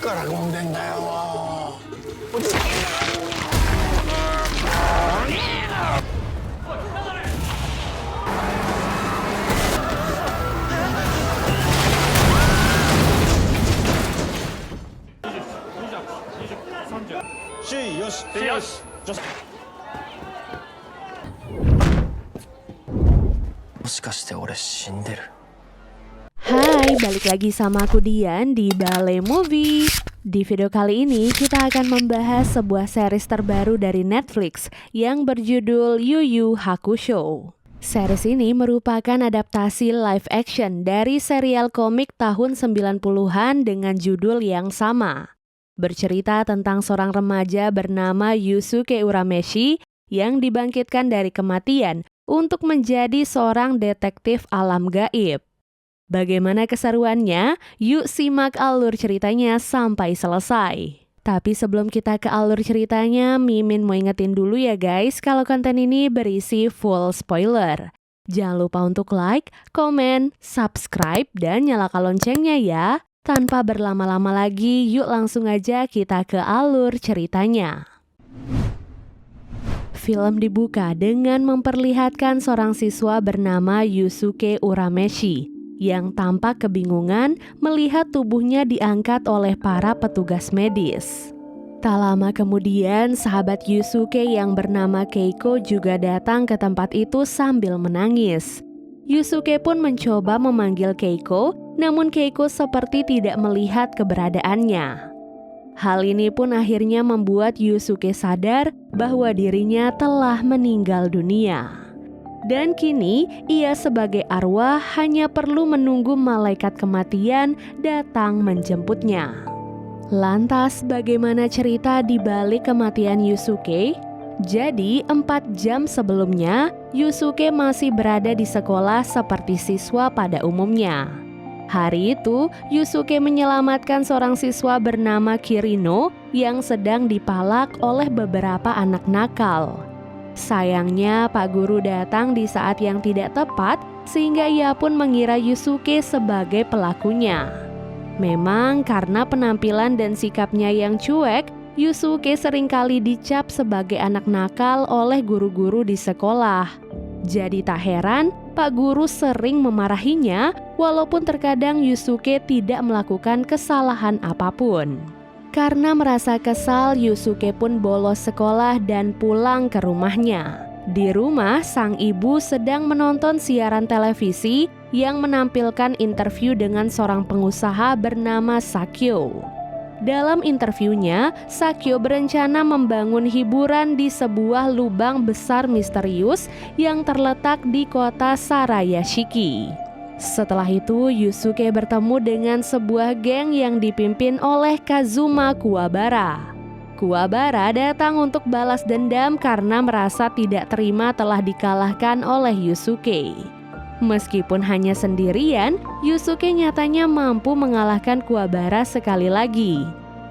から飲んでんだよ。周囲よし。よし。もしかして俺死んでる。Hai, balik lagi sama aku Dian di Balai Movie. Di video kali ini kita akan membahas sebuah series terbaru dari Netflix yang berjudul Yu Yu Hakusho. Series ini merupakan adaptasi live action dari serial komik tahun 90-an dengan judul yang sama. Bercerita tentang seorang remaja bernama Yusuke Urameshi yang dibangkitkan dari kematian untuk menjadi seorang detektif alam gaib. Bagaimana keseruannya? Yuk simak alur ceritanya sampai selesai. Tapi sebelum kita ke alur ceritanya, Mimin mau ingetin dulu ya guys, kalau konten ini berisi full spoiler. Jangan lupa untuk like, komen, subscribe, dan nyalakan loncengnya ya. Tanpa berlama-lama lagi, yuk langsung aja kita ke alur ceritanya. Film dibuka dengan memperlihatkan seorang siswa bernama Yusuke Urameshi yang tampak kebingungan melihat tubuhnya diangkat oleh para petugas medis. Tak lama kemudian, sahabat Yusuke yang bernama Keiko juga datang ke tempat itu sambil menangis. Yusuke pun mencoba memanggil Keiko, namun Keiko seperti tidak melihat keberadaannya. Hal ini pun akhirnya membuat Yusuke sadar bahwa dirinya telah meninggal dunia. Dan kini, ia sebagai arwah hanya perlu menunggu malaikat kematian datang menjemputnya. Lantas, bagaimana cerita di balik kematian Yusuke? Jadi, 4 jam sebelumnya, Yusuke masih berada di sekolah seperti siswa pada umumnya. Hari itu, Yusuke menyelamatkan seorang siswa bernama Kirino yang sedang dipalak oleh beberapa anak nakal. Sayangnya, Pak Guru datang di saat yang tidak tepat sehingga ia pun mengira Yusuke sebagai pelakunya. Memang karena penampilan dan sikapnya yang cuek, Yusuke seringkali dicap sebagai anak nakal oleh guru-guru di sekolah. Jadi tak heran, Pak Guru sering memarahinya walaupun terkadang Yusuke tidak melakukan kesalahan apapun. Karena merasa kesal, Yusuke pun bolos sekolah dan pulang ke rumahnya. Di rumah, sang ibu sedang menonton siaran televisi yang menampilkan interview dengan seorang pengusaha bernama Sakyo. Dalam interviewnya, Sakyo berencana membangun hiburan di sebuah lubang besar misterius yang terletak di kota Sarayashiki. Setelah itu, Yusuke bertemu dengan sebuah geng yang dipimpin oleh Kazuma Kuwabara. Kuwabara datang untuk balas dendam karena merasa tidak terima telah dikalahkan oleh Yusuke. Meskipun hanya sendirian, Yusuke nyatanya mampu mengalahkan Kuwabara sekali lagi.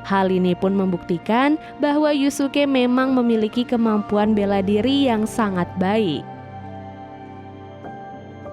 Hal ini pun membuktikan bahwa Yusuke memang memiliki kemampuan bela diri yang sangat baik.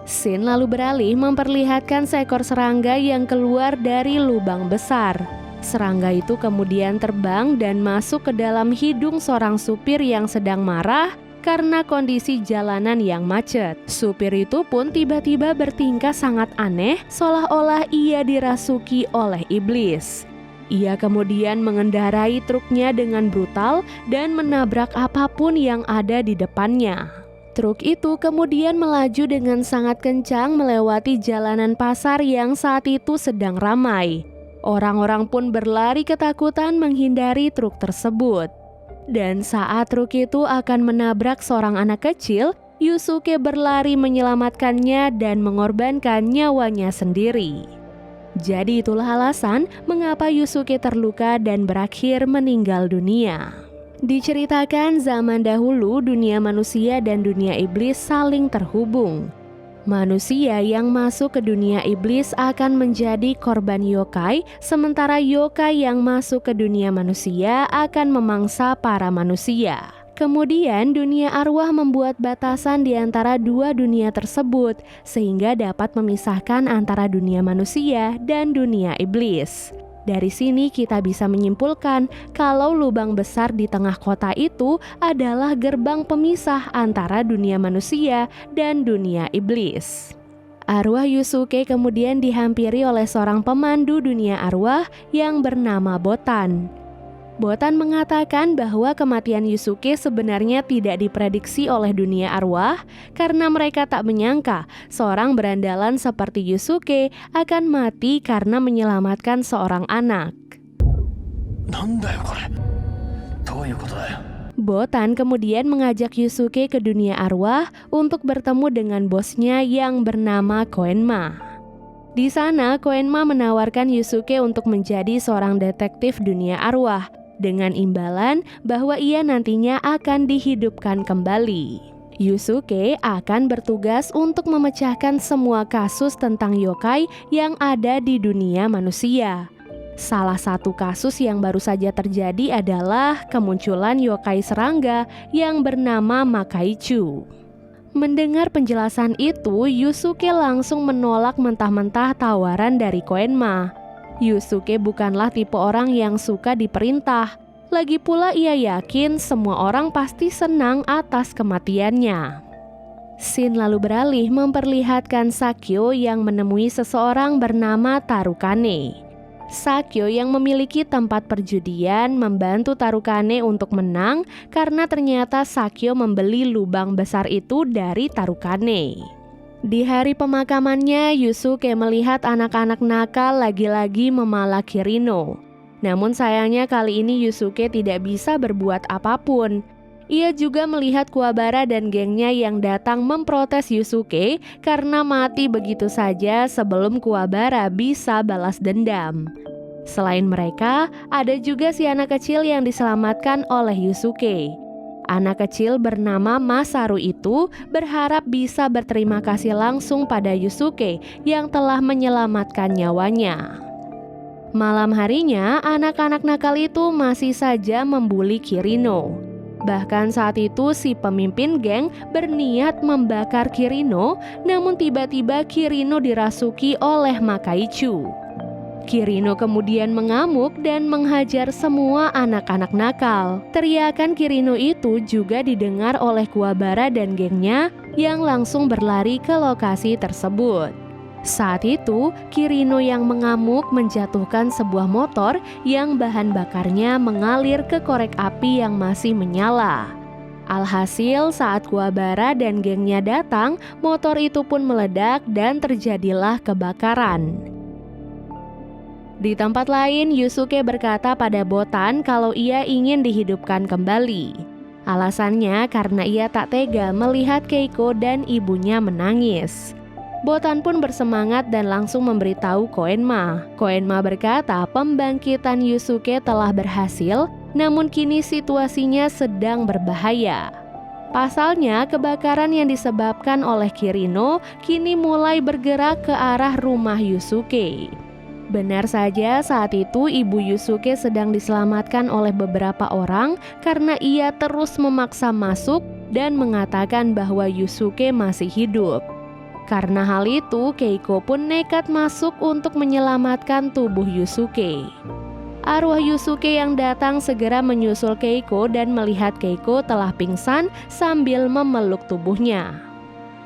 Scene lalu beralih memperlihatkan seekor serangga yang keluar dari lubang besar. Serangga itu kemudian terbang dan masuk ke dalam hidung seorang supir yang sedang marah karena kondisi jalanan yang macet. Supir itu pun tiba-tiba bertingkah sangat aneh, seolah-olah ia dirasuki oleh iblis. Ia kemudian mengendarai truknya dengan brutal dan menabrak apapun yang ada di depannya. Truk itu kemudian melaju dengan sangat kencang melewati jalanan pasar yang saat itu sedang ramai. Orang-orang pun berlari ketakutan menghindari truk tersebut. Dan saat truk itu akan menabrak seorang anak kecil, Yusuke berlari menyelamatkannya dan mengorbankan nyawanya sendiri. Jadi itulah alasan mengapa Yusuke terluka dan berakhir meninggal dunia. Diceritakan zaman dahulu dunia manusia dan dunia iblis saling terhubung. Manusia yang masuk ke dunia iblis akan menjadi korban yokai, sementara yokai yang masuk ke dunia manusia akan memangsa para manusia. Kemudian dunia arwah membuat batasan di antara dua dunia tersebut, sehingga dapat memisahkan antara dunia manusia dan dunia iblis. Dari sini kita bisa menyimpulkan kalau lubang besar di tengah kota itu adalah gerbang pemisah antara dunia manusia dan dunia iblis. Arwah Yusuke kemudian dihampiri oleh seorang pemandu dunia arwah yang bernama Botan. Botan mengatakan bahwa kematian Yusuke sebenarnya tidak diprediksi oleh dunia arwah karena mereka tak menyangka seorang berandalan seperti Yusuke akan mati karena menyelamatkan seorang anak. Botan kemudian mengajak Yusuke ke dunia arwah untuk bertemu dengan bosnya yang bernama Koenma. Di sana, Koenma menawarkan Yusuke untuk menjadi seorang detektif dunia arwah dengan imbalan bahwa ia nantinya akan dihidupkan kembali. Yusuke akan bertugas untuk memecahkan semua kasus tentang yokai yang ada di dunia manusia. Salah satu kasus yang baru saja terjadi adalah kemunculan yokai serangga yang bernama Makaichu. Mendengar penjelasan itu, Yusuke langsung menolak mentah-mentah tawaran dari Koenma. Yusuke bukanlah tipe orang yang suka diperintah. Lagi pula ia yakin semua orang pasti senang atas kematiannya. Scene lalu beralih memperlihatkan Sakyo yang menemui seseorang bernama Tarukane. Sakyo yang memiliki tempat perjudian membantu Tarukane untuk menang karena ternyata Sakyo membeli lubang besar itu dari Tarukane. Di hari pemakamannya, Yusuke melihat anak-anak nakal lagi-lagi memalak Kirino. Namun sayangnya kali ini Yusuke tidak bisa berbuat apapun. Ia juga melihat Kuwabara dan gengnya yang datang memprotes Yusuke karena mati begitu saja sebelum Kuwabara bisa balas dendam. Selain mereka, ada juga si anak kecil yang diselamatkan oleh Yusuke. Anak kecil bernama Masaru itu berharap bisa berterima kasih langsung pada Yusuke yang telah menyelamatkan nyawanya. Malam harinya, anak-anak nakal itu masih saja membuli Kirino. Bahkan saat itu si pemimpin geng berniat membakar Kirino, namun tiba-tiba Kirino dirasuki oleh Makaichu. Kirino kemudian mengamuk dan menghajar semua anak-anak nakal. Teriakan Kirino itu juga didengar oleh Kuwabara dan gengnya yang langsung berlari ke lokasi tersebut. Saat itu, Kirino yang mengamuk menjatuhkan sebuah motor yang bahan bakarnya mengalir ke korek api yang masih menyala. Alhasil saat Kuwabara dan gengnya datang, motor itu pun meledak dan terjadilah kebakaran. Di tempat lain, Yusuke berkata pada Botan kalau ia ingin dihidupkan kembali. Alasannya karena ia tak tega melihat Keiko dan ibunya menangis. Botan pun bersemangat dan langsung memberitahu Koenma. Koenma berkata pembangkitan Yusuke telah berhasil, namun kini situasinya sedang berbahaya. Pasalnya, kebakaran yang disebabkan oleh Kirino kini mulai bergerak ke arah rumah Yusuke. Benar saja, saat itu ibu Yusuke sedang diselamatkan oleh beberapa orang karena ia terus memaksa masuk dan mengatakan bahwa Yusuke masih hidup. Karena hal itu, Keiko pun nekat masuk untuk menyelamatkan tubuh Yusuke. Arwah Yusuke yang datang segera menyusul Keiko dan melihat Keiko telah pingsan sambil memeluk tubuhnya.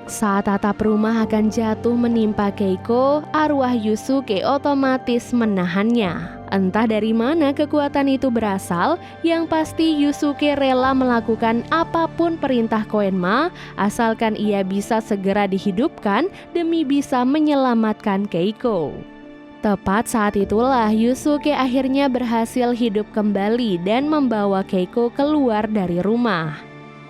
Saat atap rumah akan jatuh menimpa Keiko, arwah Yusuke otomatis menahannya. Entah dari mana kekuatan itu berasal, yang pasti Yusuke rela melakukan apapun perintah Koenma asalkan ia bisa segera dihidupkan demi bisa menyelamatkan Keiko. Tepat saat itulah Yusuke akhirnya berhasil hidup kembali dan membawa Keiko keluar dari rumah.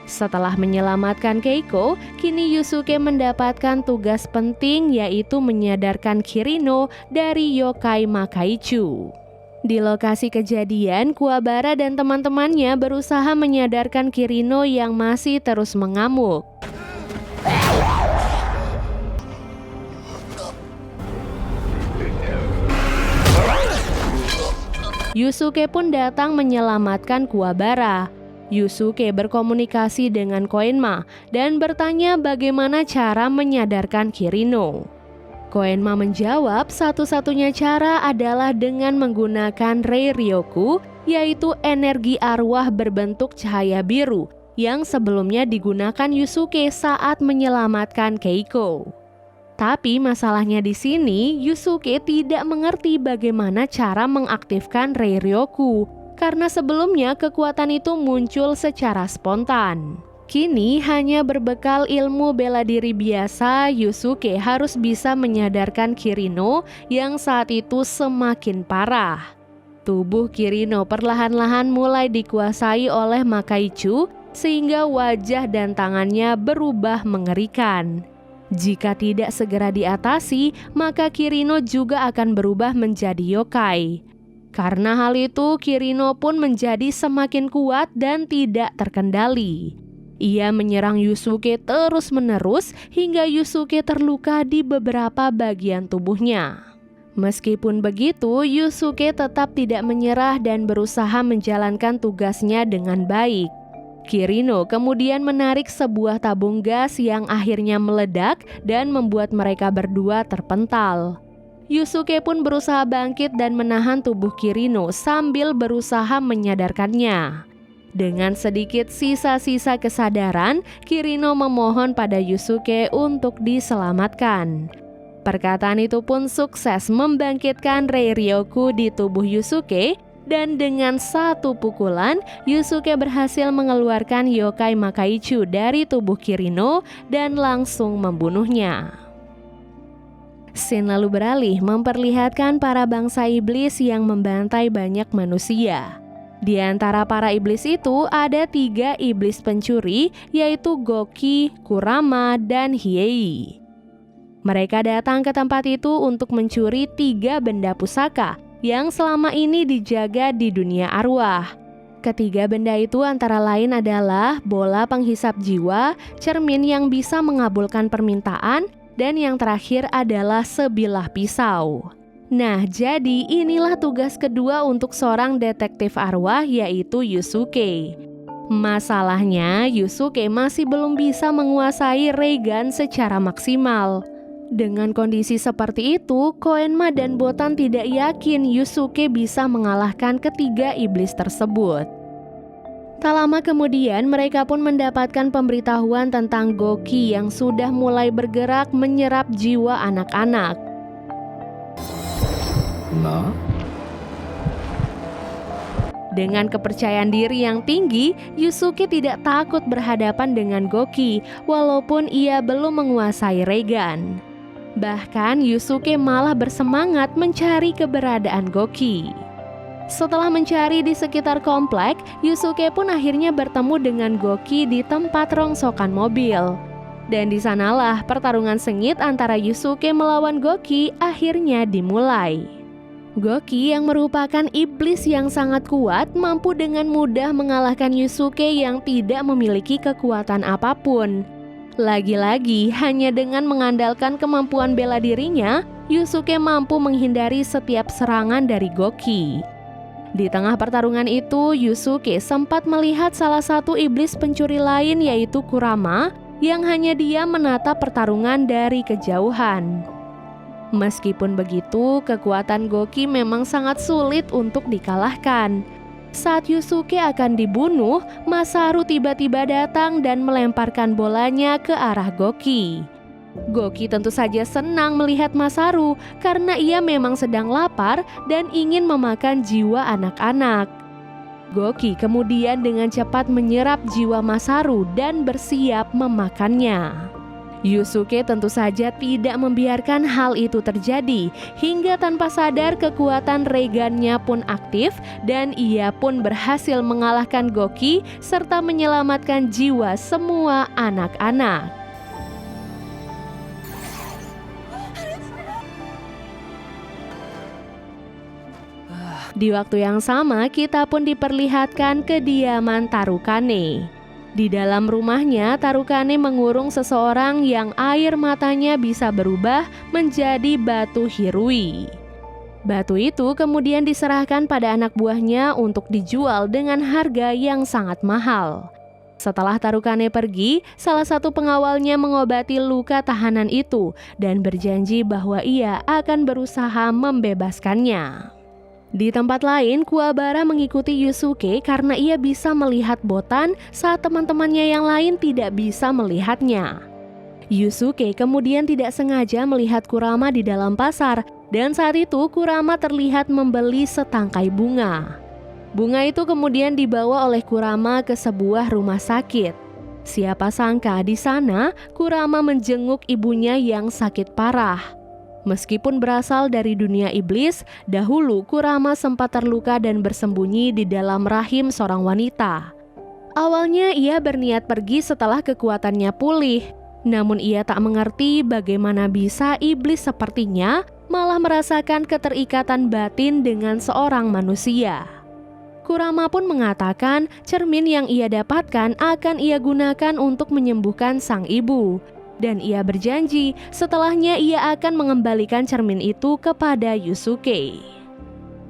Setelah menyelamatkan Keiko, kini Yusuke mendapatkan tugas penting yaitu menyadarkan Kirino dari yokai Makaichu. Di lokasi kejadian, Kuwabara dan teman-temannya berusaha menyadarkan Kirino yang masih terus mengamuk. Yusuke pun datang menyelamatkan Kuwabara. Yusuke berkomunikasi dengan Koenma dan bertanya bagaimana cara menyadarkan Kirino. Koenma menjawab satu-satunya cara adalah dengan menggunakan Rei Ryoku, yaitu energi arwah berbentuk cahaya biru yang sebelumnya digunakan Yusuke saat menyelamatkan Keiko. Tapi masalahnya di sini, Yusuke tidak mengerti bagaimana cara mengaktifkan Rei Ryoku karena sebelumnya kekuatan itu muncul secara spontan. Kini hanya berbekal ilmu bela diri biasa, Yusuke harus bisa menyadarkan Kirino yang saat itu semakin parah. Tubuh Kirino perlahan-lahan mulai dikuasai oleh Makaichu sehingga wajah dan tangannya berubah mengerikan. Jika tidak segera diatasi, maka Kirino juga akan berubah menjadi yokai. Karena hal itu, Kirino pun menjadi semakin kuat dan tidak terkendali. Ia menyerang Yusuke terus-menerus hingga Yusuke terluka di beberapa bagian tubuhnya. Meskipun begitu, Yusuke tetap tidak menyerah dan berusaha menjalankan tugasnya dengan baik. Kirino kemudian menarik sebuah tabung gas yang akhirnya meledak dan membuat mereka berdua terpental. Yusuke pun berusaha bangkit dan menahan tubuh Kirino sambil berusaha menyadarkannya. Dengan sedikit sisa-sisa kesadaran, Kirino memohon pada Yusuke untuk diselamatkan. Perkataan itu pun sukses membangkitkan Rei Ryoku di tubuh Yusuke, dan dengan satu pukulan, Yusuke berhasil mengeluarkan yokai Makaichu dari tubuh Kirino dan langsung membunuhnya. Scene lalu beralih memperlihatkan para bangsa iblis yang membantai banyak manusia. Di antara para iblis itu ada 3 iblis pencuri, yaitu Goki, Kurama, dan Hiei. Mereka datang ke tempat itu untuk mencuri 3 benda pusaka yang selama ini dijaga di dunia arwah. Ketiga benda itu antara lain adalah bola penghisap jiwa, cermin yang bisa mengabulkan permintaan, dan yang terakhir adalah sebilah pisau. Nah, jadi inilah tugas kedua untuk seorang detektif arwah, yaitu Yusuke. Masalahnya, Yusuke masih belum bisa menguasai Reigan secara maksimal. Dengan kondisi seperti itu, Koenma dan Botan tidak yakin Yusuke bisa mengalahkan ketiga iblis tersebut. Tak lama kemudian, mereka pun mendapatkan pemberitahuan tentang Goki yang sudah mulai bergerak menyerap jiwa anak-anak. Dengan kepercayaan diri yang tinggi, Yusuke tidak takut berhadapan dengan Goki, walaupun ia belum menguasai Reigan. Bahkan Yusuke malah bersemangat mencari keberadaan Goki. Setelah mencari di sekitar komplek, Yusuke pun akhirnya bertemu dengan Goki di tempat rongsokan mobil. Dan di sanalah pertarungan sengit antara Yusuke melawan Goki akhirnya dimulai. Goki yang merupakan iblis yang sangat kuat mampu dengan mudah mengalahkan Yusuke yang tidak memiliki kekuatan apapun. Lagi-lagi, hanya dengan mengandalkan kemampuan bela dirinya, Yusuke mampu menghindari setiap serangan dari Goki. Di tengah pertarungan itu, Yusuke sempat melihat salah satu iblis pencuri lain, yaitu Kurama, yang hanya dia menatap pertarungan dari kejauhan. Meskipun begitu, kekuatan Goki memang sangat sulit untuk dikalahkan. Saat Yusuke akan dibunuh, Masaru tiba-tiba datang dan melemparkan bolanya ke arah Goki. Goki tentu saja senang melihat Masaru karena ia memang sedang lapar dan ingin memakan jiwa anak-anak. Goki kemudian dengan cepat menyerap jiwa Masaru dan bersiap memakannya. Yusuke tentu saja tidak membiarkan hal itu terjadi, hingga tanpa sadar kekuatan Reigannya pun aktif dan ia pun berhasil mengalahkan Goki serta menyelamatkan jiwa semua anak-anak. Di waktu yang sama, kita pun diperlihatkan kediaman Tarukane. Di dalam rumahnya, Tarukane mengurung seseorang yang air matanya bisa berubah menjadi batu Hirui. Batu itu kemudian diserahkan pada anak buahnya untuk dijual dengan harga yang sangat mahal. Setelah Tarukane pergi, salah satu pengawalnya mengobati luka tahanan itu dan berjanji bahwa ia akan berusaha membebaskannya. Di tempat lain, Kuwabara mengikuti Yusuke karena ia bisa melihat Botan saat teman-temannya yang lain tidak bisa melihatnya. Yusuke kemudian tidak sengaja melihat Kurama di dalam pasar dan saat itu Kurama terlihat membeli setangkai bunga. Bunga itu kemudian dibawa oleh Kurama ke sebuah rumah sakit. Siapa sangka di sana Kurama menjenguk ibunya yang sakit parah. Meskipun berasal dari dunia iblis, dahulu Kurama sempat terluka dan bersembunyi di dalam rahim seorang wanita. Awalnya ia berniat pergi setelah kekuatannya pulih, namun ia tak mengerti bagaimana bisa iblis sepertinya malah merasakan keterikatan batin dengan seorang manusia. Kurama pun mengatakan cermin yang ia dapatkan akan ia gunakan untuk menyembuhkan sang ibu. Dan ia berjanji setelahnya ia akan mengembalikan cermin itu kepada Yusuke.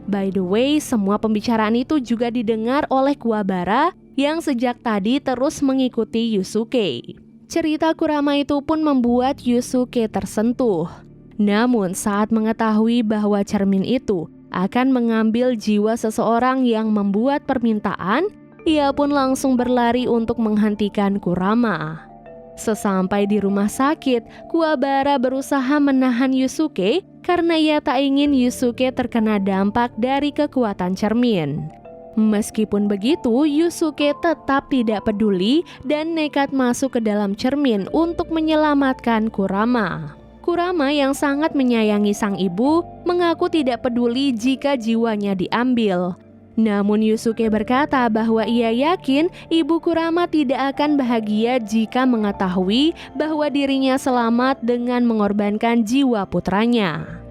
By the way, semua pembicaraan itu juga didengar oleh Kuwabara yang sejak tadi terus mengikuti Yusuke. Cerita Kurama itu pun membuat Yusuke tersentuh. Namun saat mengetahui bahwa cermin itu akan mengambil jiwa seseorang yang membuat permintaan, ia pun langsung berlari untuk menghentikan Kurama. Sesampai di rumah sakit, Kuwabara berusaha menahan Yusuke karena ia tak ingin Yusuke terkena dampak dari kekuatan cermin. Meskipun begitu, Yusuke tetap tidak peduli dan nekat masuk ke dalam cermin untuk menyelamatkan Kurama. Kurama yang sangat menyayangi sang ibu mengaku tidak peduli jika jiwanya diambil. Namun Yusuke berkata bahwa ia yakin ibu Kurama tidak akan bahagia jika mengetahui bahwa dirinya selamat dengan mengorbankan jiwa putranya.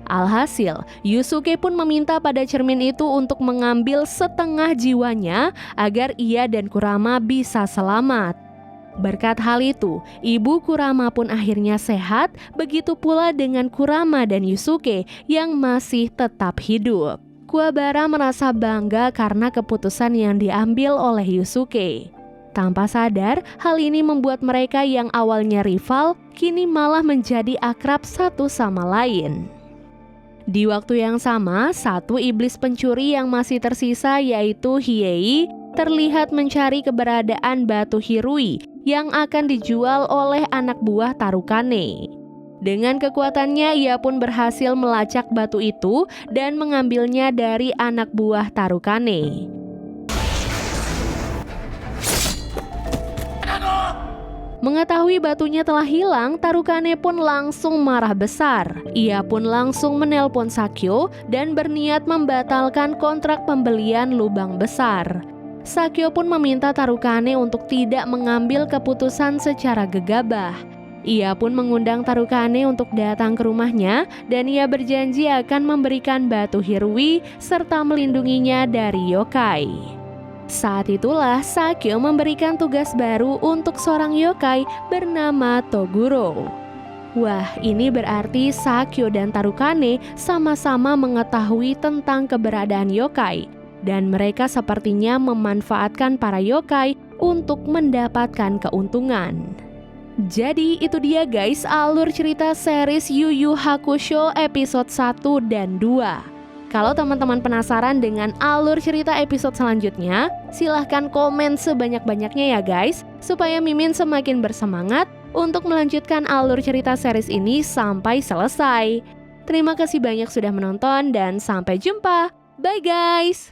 Alhasil, Yusuke pun meminta pada cermin itu untuk mengambil setengah jiwanya agar ia dan Kurama bisa selamat. Berkat hal itu, ibu Kurama pun akhirnya sehat, begitu pula dengan Kurama dan Yusuke yang masih tetap hidup. Kuwabara merasa bangga karena keputusan yang diambil oleh Yusuke. Tanpa sadar, hal ini membuat mereka yang awalnya rival, kini malah menjadi akrab satu sama lain. Di waktu yang sama, satu iblis pencuri yang masih tersisa yaitu Hiei terlihat mencari keberadaan batu Hirui yang akan dijual oleh anak buah Tarukane. Dengan kekuatannya, ia pun berhasil melacak batu itu dan mengambilnya dari anak buah Tarukane. Mengetahui batunya telah hilang, Tarukane pun langsung marah besar. Ia pun langsung menelpon Sakyo dan berniat membatalkan kontrak pembelian lubang besar. Sakyo pun meminta Tarukane untuk tidak mengambil keputusan secara gegabah. Ia pun mengundang Tarukane untuk datang ke rumahnya dan ia berjanji akan memberikan batu Hirui serta melindunginya dari yokai. Saat itulah Sakyo memberikan tugas baru untuk seorang yokai bernama Toguro. Wah, ini berarti Sakyo dan Tarukane sama-sama mengetahui tentang keberadaan yokai dan mereka sepertinya memanfaatkan para yokai untuk mendapatkan keuntungan. Jadi itu dia guys alur cerita series Yu Yu Hakusho episode 1 dan 2. Kalau teman-teman penasaran dengan alur cerita episode selanjutnya, silahkan komen sebanyak-banyaknya ya guys, supaya Mimin semakin bersemangat untuk melanjutkan alur cerita series ini sampai selesai. Terima kasih banyak sudah menonton dan sampai jumpa. Bye guys!